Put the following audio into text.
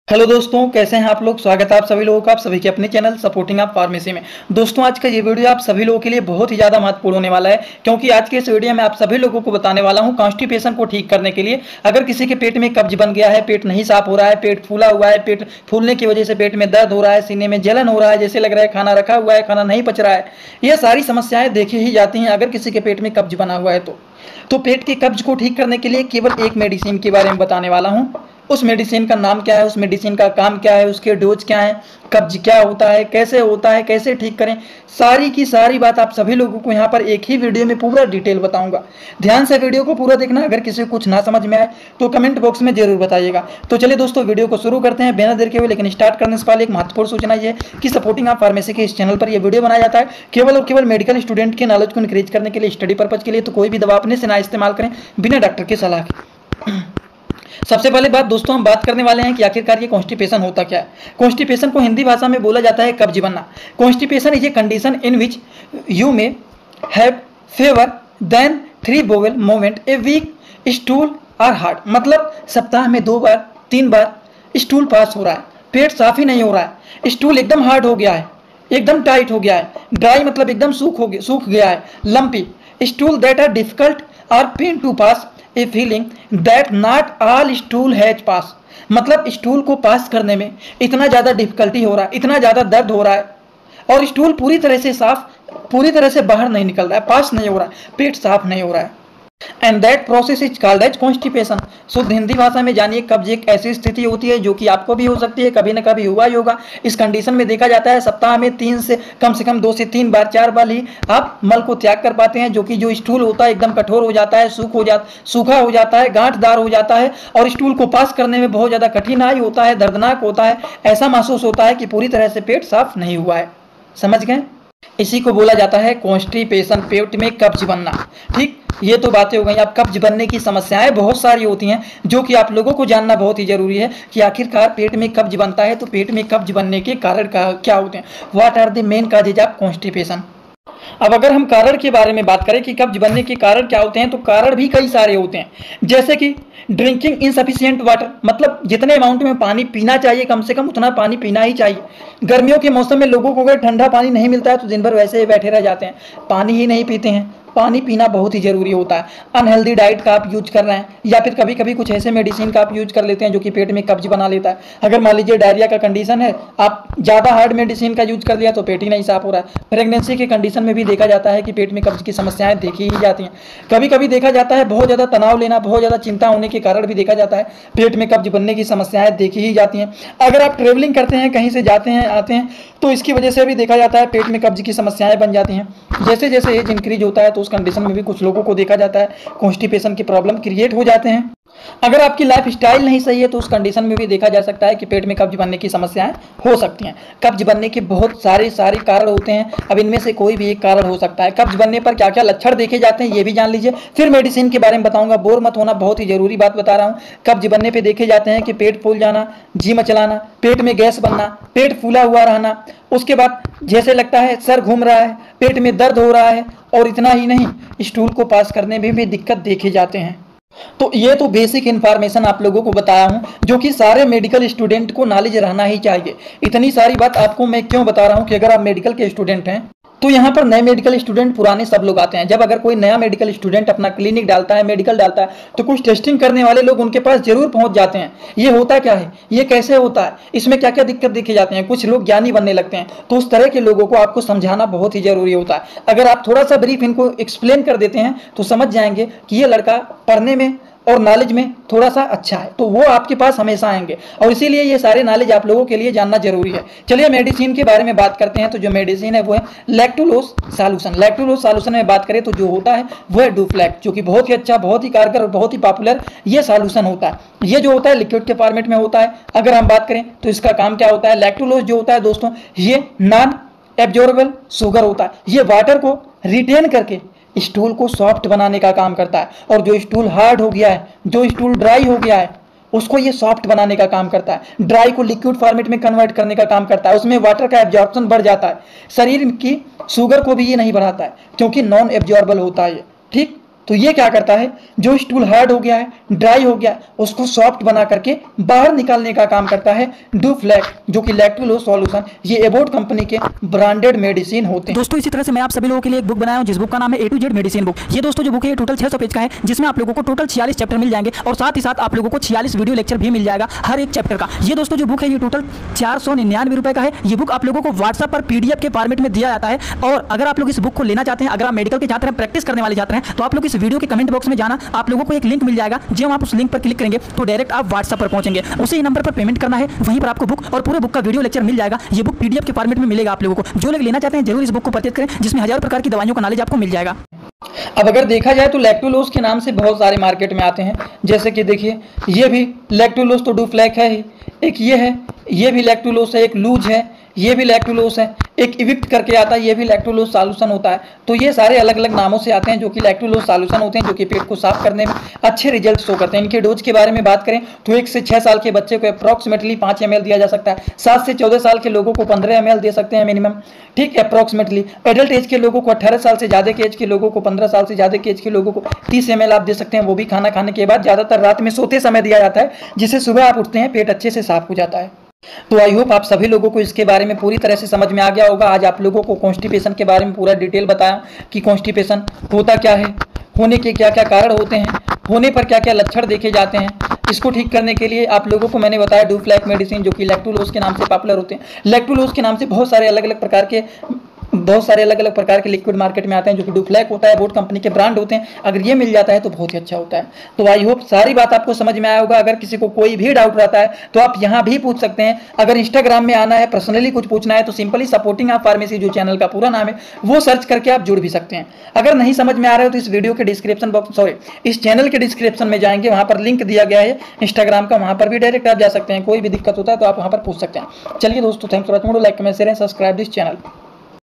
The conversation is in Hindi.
हेलो दोस्तों, कैसे हैं आप लोग। स्वागत है आप सभी लोगों का आप सभी के अपने चैनल सपोर्टिंग आप फार्मेसी में। दोस्तों, आज का ये वीडियो आप सभी लोगों के लिए बहुत ही ज़्यादा महत्वपूर्ण होने वाला है, क्योंकि आज के इस वीडियो में आप सभी लोगों को बताने वाला हूं कॉन्स्टिपेशन को ठीक करने के लिए। अगर किसी के पेट में कब्ज बन गया है, पेट नहीं साफ हो रहा है, पेट फूला हुआ है, पेट फूलने की वजह से पेट में दर्द हो रहा है, सीने में जलन हो रहा है, जैसे लग रहा है खाना रखा हुआ है, खाना नहीं पच रहा है, ये सारी समस्याएं देखी ही जाती हैं अगर किसी के पेट में कब्ज बना हुआ है तो पेट के कब्ज को ठीक करने के लिए केवल एक मेडिसिन के बारे में बताने वाला हूं। उस मेडिसिन का नाम क्या है, उस मेडिसिन का काम क्या है, उसके डोज क्या है, कब्ज क्या होता है, कैसे ठीक करें, सारी की सारी बात आप सभी लोगों को यहाँ पर एक ही वीडियो में पूरा डिटेल बताऊंगा। ध्यान से वीडियो को पूरा देखना। अगर किसी को कुछ ना समझ में आए तो कमेंट बॉक्स में जरूर बताइएगा। तो चलिए दोस्तों, वीडियो को शुरू करते हैं बिना देर के हुए। लेकिन स्टार्ट करने से पहले एक महत्वपूर्ण सूचना ये है कि सपोर्टिंग आप फार्मेसी के इस चैनल पर यह वीडियो बनाया जाता है केवल और केवल मेडिकल स्टूडेंट के नॉलेज को इंक्रीज करने के लिए, स्टडी पर्पज के लिए। तो कोई भी दवा अपने से ना इस्तेमाल करें बिना डॉक्टर की सलाह के। सबसे पहले बात दोस्तों, हम बात करने वाले हैं कि आखिरकार ये कॉन्स्टिपेशन होता क्या है। कॉन्स्टिपेशन को हिंदी भाषा में बोला जाता है कब्ज बनना। Constipation is a condition in which you में have fewer than 3 bowel movement a week stool are hard. मतलब सप्ताह में 2 बार 3 बार स्टूल पास हो रहा है, पेट साफ ही नहीं हो रहा है, स्टूल एकदम हार्ड हो गया है, एकदम टाइट हो गया है, ड्राई मतलब एकदम सूख गया है, lumpy stool that are difficult or pain to pass a feeling that not all stool has pass. मतलब स्टूल को पास करने में इतना ज़्यादा डिफिकल्टी हो रहा है, इतना ज़्यादा दर्द हो रहा है, और स्टूल पूरी तरह से साफ, पूरी तरह से बाहर नहीं निकल रहा है, पास नहीं हो रहा है, पेट साफ नहीं हो रहा है। And that process is called as constipation. शुद्ध हिंदी भाषा में जानिए, कब्ज एक ऐसी स्थिति होती है जो कि आपको भी हो सकती है, कभी ना कभी हुआ ही होगा। इस कंडीशन में देखा जाता है सप्ताह में 3 से कम 2 से 3 बार 4 बार ही आप मल को त्याग कर पाते हैं, जो कि जो स्टूल होता है एकदम कठोर हो जाता है, सूखा हो जाता है, गांठदार हो जाता है, और स्टूल को पास करने में बहुत ज़्यादा कठिनाई होता है, दर्दनाक होता है। ऐसा महसूस होता है कि पूरी तरह से पेट साफ नहीं हुआ है। समझ गए? इसी को बोला जाता है कॉन्स्टिपेशन, पेट में कब्ज बनना। ठीक, ये तो बातें हो गई। अब कब्ज बनने की समस्याएं बहुत सारी होती हैं, जो कि आप लोगों को जानना बहुत ही जरूरी है कि आखिरकार पेट में कब्ज बनता है तो पेट में कब्ज बनने के कारण क्या होते हैं। What are the main causes of constipation. अब अगर हम कारण के बारे में बात करें कि कब्ज बनने के कारण क्या होते हैं, तो कारण भी कई सारे होते हैं, जैसे कि ड्रिंकिंग इनसफिशिएंट वाटर। मतलब जितने अमाउंट में पानी पीना चाहिए कम से कम उतना पानी पीना ही चाहिए। गर्मियों के मौसम में लोगों को अगर ठंडा पानी नहीं मिलता है तो दिन भर वैसे ही बैठे रह जाते हैं, पानी ही नहीं पीते हैं। पानी पीना बहुत ही जरूरी होता है। अनहेल्दी डाइट का आप यूज कर रहे हैं, या फिर कभी कभी कुछ ऐसे मेडिसिन का आप यूज कर लेते हैं जो कि पेट में कब्ज बना लेता है। अगर मान लीजिए डायरिया का कंडीशन है, आप ज़्यादा हार्ड मेडिसिन का यूज कर लिया तो पेट ही नहीं साफ हो रहा है। प्रेगनेंसी के कंडीशन में भी देखा जाता है कि पेट में कब्ज की समस्याएं देखी ही जाती हैं। कभी कभी देखा जाता है बहुत ज़्यादा तनाव लेना, बहुत ज़्यादा चिंता होने के कारण भी देखा जाता है पेट में कब्ज बनने की समस्याएं देखी ही जाती हैं। अगर आप ट्रेवलिंग करते हैं, कहीं से जाते हैं आते हैं, तो इसकी वजह से भी देखा जाता है पेट में कब्ज की समस्याएं बन जाती हैं। जैसे जैसे एज इंक्रीज होता है तो उस कंडीशन में भी कुछ लोगों को देखा जाता है कॉन्स्टिपेशन की प्रॉब्लम क्रिएट हो जाते हैं। अगर आपकी लाइफ स्टाइल नहीं सही है तो उस कंडीशन में भी देखा जा सकता है कि पेट में कब्ज बनने की समस्याएं हो सकती हैं। कब्ज बनने के बहुत सारे कारण होते हैं। अब इनमें से कोई भी एक कारण हो सकता है। कब्ज बनने पर क्या क्या लक्षण देखे जाते हैं ये भी जान लीजिए, फिर मेडिसिन के बारे में बताऊंगा। बोर मत होना, बहुत ही जरूरी बात बता रहा हूँ। कब्ज बनने पर देखे जाते हैं कि पेट फूल जाना, जी मचलाना, पेट में गैस बनना, पेट फूला हुआ रहना, उसके बाद जैसे लगता है सर घूम रहा है, पेट में दर्द हो रहा है, और इतना ही नहीं, स्टूल को पास करने में भी दिक्कत देखे जाते हैं। तो ये तो बेसिक इन्फॉर्मेशन आप लोगों को बताया हूं, जो कि सारे मेडिकल स्टूडेंट को नॉलेज रहना ही चाहिए। इतनी सारी बात आपको मैं क्यों बता रहा हूं कि अगर आप मेडिकल के स्टूडेंट हैं तो यहाँ पर नए मेडिकल स्टूडेंट, पुराने सब लोग आते हैं। जब अगर कोई नया मेडिकल स्टूडेंट अपना क्लिनिक डालता है, मेडिकल डालता है, तो कुछ टेस्टिंग करने वाले लोग उनके पास जरूर पहुंच जाते हैं। ये होता क्या है, ये कैसे होता है, इसमें क्या क्या दिक्कत देखे जाते हैं। कुछ लोग ज्ञानी बनने लगते हैं, तो उस तरह के लोगों को आपको समझाना बहुत ही जरूरी होता है। अगर आप थोड़ा सा ब्रीफ इनको एक्सप्लेन कर देते हैं तो समझ जाएंगे कि ये लड़का पढ़ने में और नॉलेज में थोड़ा सा अच्छा है, तो वो आपके पास हमेशा आएंगे। और इसीलिए ये सारे नॉलेज आप लोगों के लिए जानना जरूरी है। चलिए मेडिसिन के बारे में बात करते हैं। तो जो मेडिसिन है वो है लैक्टुलोज सॉल्यूशन। लैक्टुलोज सॉल्यूशन में बात करें तो जो होता है वो है डुफ्लेक्स, जो कि बहुत ही अच्छा, बहुत ही कारगर और बहुत ही पॉपुलर ये सॉल्यूशन होता है। ये जो होता है लिक्विड के फॉर्मेट में होता है। अगर हम बात करें तो इसका काम क्या होता है, लैक्टुलोज जो होता है दोस्तों, ये नॉन एब्जॉर्बेबल शुगर होता है। ये वाटर को रिटेन करके स्टूल को सॉफ्ट बनाने का काम करता है, और जो स्टूल हार्ड हो गया है, जो स्टूल ड्राई हो गया है, उसको ये सॉफ्ट बनाने का काम करता है। ड्राई को लिक्विड फॉर्मेट में कन्वर्ट करने का काम करता है। उसमें वाटर का एब्जॉर्प्शन बढ़ जाता है। शरीर की शुगर को भी ये नहीं बढ़ाता है, क्योंकि नॉन एब्जॉर्बल होता है ये। ठीक, तो ये क्या करता है, जो स्टूल हार्ड हो गया है, ड्राई हो गया है, उसको सॉफ्ट बना करके बाहर निकालने का काम करता है डुफ्लैक, जो कि लैक्टोलोज सॉल्यूशन। ये एबोट कंपनी के ब्रांडेड मेडिसिन होते हैं। दोस्तों इसी तरह से मैं आप सभी लोगों के लिए एक बुक बनाया हूं, जिस बुक का नाम है A to Z medicine book. ये दोस्तों जो बुक है ये टोटल 600 पेज का है, जिसमें आप लोगों को टोटल 46 चैप्टर मिल जाएंगे और साथ ही साथ आप लोगों को 46 वीडियो लेक्चर भी मिल जाएगा हर एक चैप्टर का। ये दोस्तों जो बुक है ये टोटल 499 रुपए का है। ये बुक आप लोगों को व्हाट्सएप पर PDF के फॉर्मेट में दिया जाता है। और अगर आप लोग इस बुक को लेना चाहते हैं, अगर आप मेडिकल के छात्र हैं, प्रैक्टिस करने वाले छात्र हैं, तो आप लोग इस वीडियो के कमेंट बॉक्स में जाना, आप लोगों को एक लिंक मिल जाएगा। जब आप उस लिंक पर क्लिक करेंगे तो डायरेक्ट आप व्हाट्सएप पर पहुंचेंगे, उसी नंबर पर पेमेंट करना है, वहीं पर आपको बुक और पूरे बुक का वीडियो लेक्चर मिल जाएगा। ये बुक PDF के फॉर्मेट में मिलेगा आप लोगों को। जो लोग लेना चाहते हैं जरूर इस बुक को परचेज करें, जिसमें हजारों प्रकार की दवाइयों का नॉलेज आपको मिल जाएगा। अब अगर देखा जाए तो लैक्टोलोज के नाम से बहुत सारे मार्केट में आते हैं, जैसे कि देखिए ये भी लैक्टोलोज तो डुफ्लैक है ही, एक ये है, ये भी लैक्टोलोज है, एक लूज है, ये भी लैक्टोलोज है, एक इविक्ट करके आता है, ये भी लैक्टोलोज सॉल्यूशन होता है। तो ये सारे अलग अलग नामों से आते हैं जो कि लैक्टोलोज सॉल्यूशन होते हैं, जो कि पेट को साफ करने में अच्छे रिजल्ट शो करते हैं। इनके डोज के बारे में बात करें तो 1 से 6 साल के बच्चे को अप्रॉक्सीमेटली 5 ml दिया जा सकता है। 7 से 14 साल के लोगों को 15 ml दे सकते हैं मिनिमम, ठीक है, अप्रॉक्सीमेटली। एडल्ट एज के लोगों को 18 साल से ज़्यादा के एज के लोगों को, 15 साल से ज़्यादा के एज के लोगों को 30 ml आप दे सकते हैं। वो भी खाना खाने के बाद, ज़्यादातर रात में सोते समय दिया जाता है, जिससे सुबह आप उठते हैं पेट अच्छे से साफ हो जाता है। तो आई होप आप सभी लोगों को इसके बारे में पूरी तरह से समझ में आ गया होगा। आज आप लोगों को कॉन्स्टिपेशन के बारे में पूरा डिटेल बताया कि कॉन्स्टिपेशन होता क्या है, होने के क्या क्या कारण होते हैं, होने पर क्या क्या लक्षण देखे जाते हैं। इसको ठीक करने के लिए आप लोगों को मैंने बताया डुफ्लैक मेडिसिन, जो कि लैक्टोलोज के नाम से पॉपुलर होते हैं। लैक्टोलोज के नाम से बहुत सारे अलग अलग प्रकार के लिक्विड मार्केट में आते हैं, जो कि डुफ्लैक होता है, बोट कंपनी के ब्रांड होते हैं। अगर ये मिल जाता है तो बहुत ही अच्छा होता है। तो आई होप सारी बात आपको समझ में आया होगा। अगर किसी को कोई भी डाउट रहता है तो आप यहाँ भी पूछ सकते हैं। अगर इंस्टाग्राम में आना है, पर्सनली कुछ पूछना है, तो सिंपली सपोर्टिंग आप फार्मेसी, जो चैनल का पूरा नाम है, वो सर्च करके आप जुड़ भी सकते हैं। अगर नहीं समझ में आ रहा है तो इस वीडियो के डिस्क्रिप्शन बॉक्स, इस चैनल के डिस्क्रिप्शन में जाएंगे, वहाँ पर लिंक दिया गया है इंस्टाग्राम का, वहाँ पर भी डायरेक्ट आप जा सकते हैं। कोई भी दिक्कत होता है तो आप वहाँ पर पूछ सकते हैं। चलिए दोस्तों, thanks for watching, like comment share and subscribe this channel.